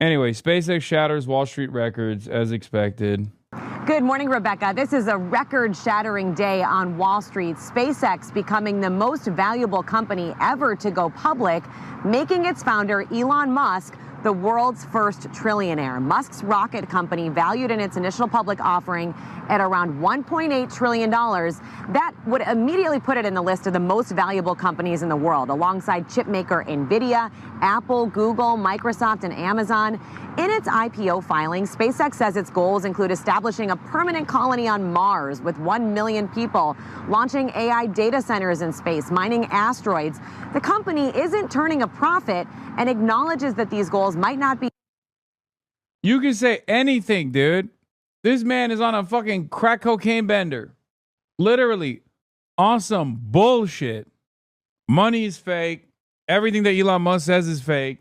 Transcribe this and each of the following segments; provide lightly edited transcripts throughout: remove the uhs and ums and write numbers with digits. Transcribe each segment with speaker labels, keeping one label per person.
Speaker 1: Anyway, SpaceX shatters Wall Street records as expected.
Speaker 2: Good morning, Rebecca. This is a record-shattering day on Wall Street. SpaceX becoming the most valuable company ever to go public, making its founder, Elon Musk, the world's first trillionaire. Musk's rocket company, valued in its initial public offering at around $1.8 trillion, that would immediately put it in the list of the most valuable companies in the world, alongside chipmaker NVIDIA, Apple, Google, Microsoft, and Amazon. In its IPO filing, SpaceX says its goals include establishing a permanent colony on Mars with 1 million people, launching AI data centers in space, mining asteroids. The company isn't turning a profit and acknowledges that these goals might not be.
Speaker 1: You can say anything, dude. This man is on a fucking crack cocaine bender. Literally awesome bullshit. Money is fake. Everything that Elon Musk says is fake.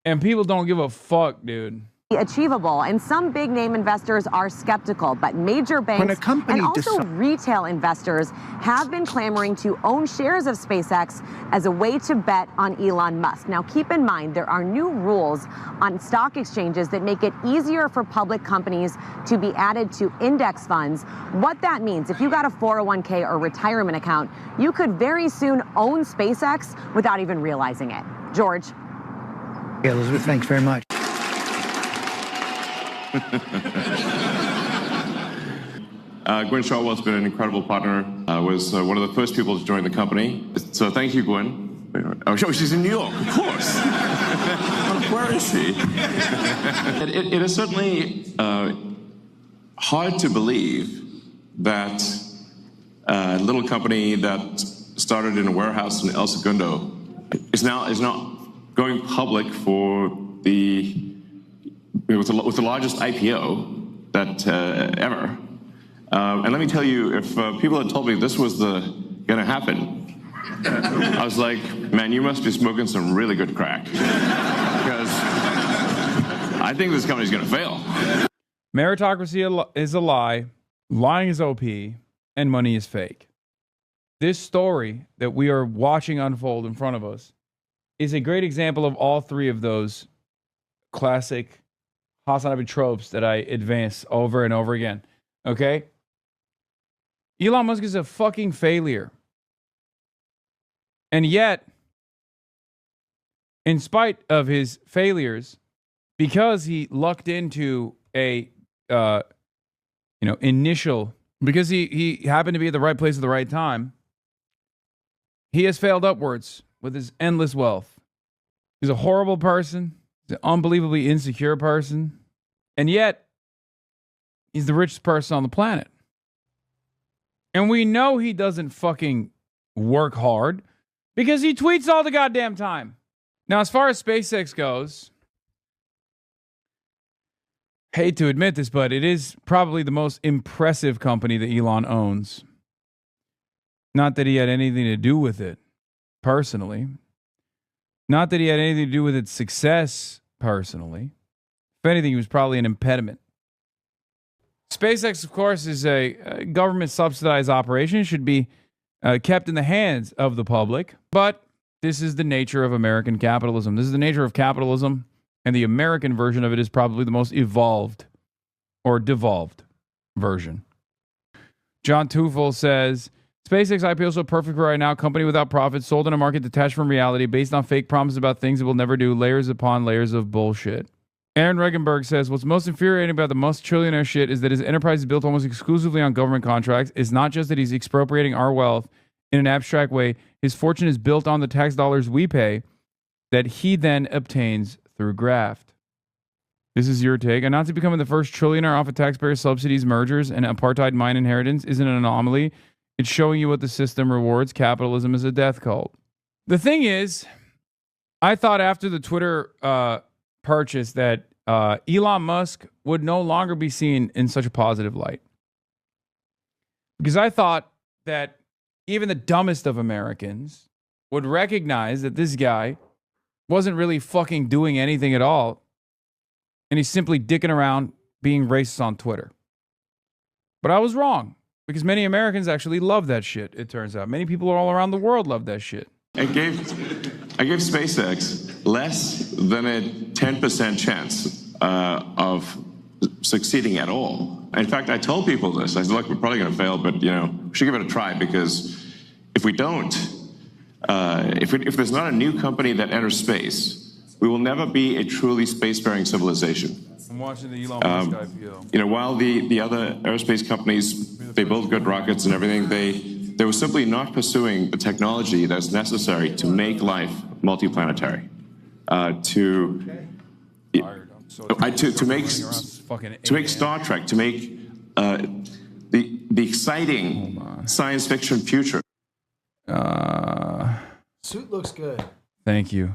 Speaker 1: And people don't give a fuck, dude.
Speaker 2: Achievable, and some big name investors are skeptical, but major banks and also retail investors have been clamoring to own shares of SpaceX as a way to bet on Elon Musk. Now, keep in mind, there are new rules on stock exchanges that make it easier for public companies to be added to index funds. What that means, if you got a 401k or retirement account, you could very soon own SpaceX without even realizing it. George.
Speaker 3: Yeah, Elizabeth, thanks very much.
Speaker 4: Gwen Shotwell's been an incredible partner. Was one of the first people to join the company. So thank you, Gwen. Oh, she's in New York, of course. Where is she? It is certainly hard to believe that a little company that started in a warehouse in El Segundo is now going public for with the largest IPO that ever. And let me tell you, if people had told me this was going to happen, I was like, man, you must be smoking some really good crack. Because I think this company's going to fail.
Speaker 1: Meritocracy is a lie, lying is OP, and money is fake. This story that we are watching unfold in front of us is a great example of all three of those classic Hasan tropes that I advance over and over again. Okay? Elon Musk is a fucking failure. And yet, in spite of his failures, because he lucked into because he happened to be at the right place at the right time, he has failed upwards with his endless wealth. He's a horrible person. He's an unbelievably insecure person. And yet, he's the richest person on the planet. And we know he doesn't fucking work hard because he tweets all the goddamn time. Now, as far as SpaceX goes, hate to admit this, but it is probably the most impressive company that Elon owns. Not that he had anything to do with it personally. Not that he had anything to do with its success personally. If anything, he was probably an impediment. SpaceX, of course, is a government-subsidized operation. It should be kept in the hands of the public. But this is the nature of American capitalism. This is the nature of capitalism, and the American version of it is probably the most evolved or devolved version. John Tufel says, SpaceX IPO so perfect for right now. Company without profit, sold in a market detached from reality, based on fake promises about things it will never do, layers upon layers of bullshit. Aaron Regenberg says, what's most infuriating about the Musk trillionaire shit is that his enterprise is built almost exclusively on government contracts. It's not just that he's expropriating our wealth in an abstract way. His fortune is built on the tax dollars we pay that he then obtains through graft. This is your take. A Nazi becoming the first trillionaire off of taxpayer subsidies, mergers, and apartheid mine inheritance isn't an anomaly. It's showing you what the system rewards. Capitalism is a death cult. The thing is, I thought after the Twitter purchase that Elon Musk would no longer be seen in such a positive light. Because I thought that even the dumbest of Americans would recognize that this guy wasn't really fucking doing anything at all. And he's simply dicking around being racist on Twitter. But I was wrong. Because many Americans actually love that shit, it turns out. Many people all around the world love that shit.
Speaker 4: I gave SpaceX less than a 10% chance of succeeding at all. In fact, I told people this. I said, look, we're probably going to fail, but we should give it a try, because if we don't, if there's not a new company that enters space, we will never be a truly spacefaring civilization.
Speaker 1: I'm watching the Elon Musk IPO.
Speaker 4: While the other aerospace companies, they build good rockets and everything, they were simply not pursuing the technology that's necessary to make life multiplanetary, to make Star Trek, to make the exciting science fiction future.
Speaker 5: Suit looks good.
Speaker 1: Thank you.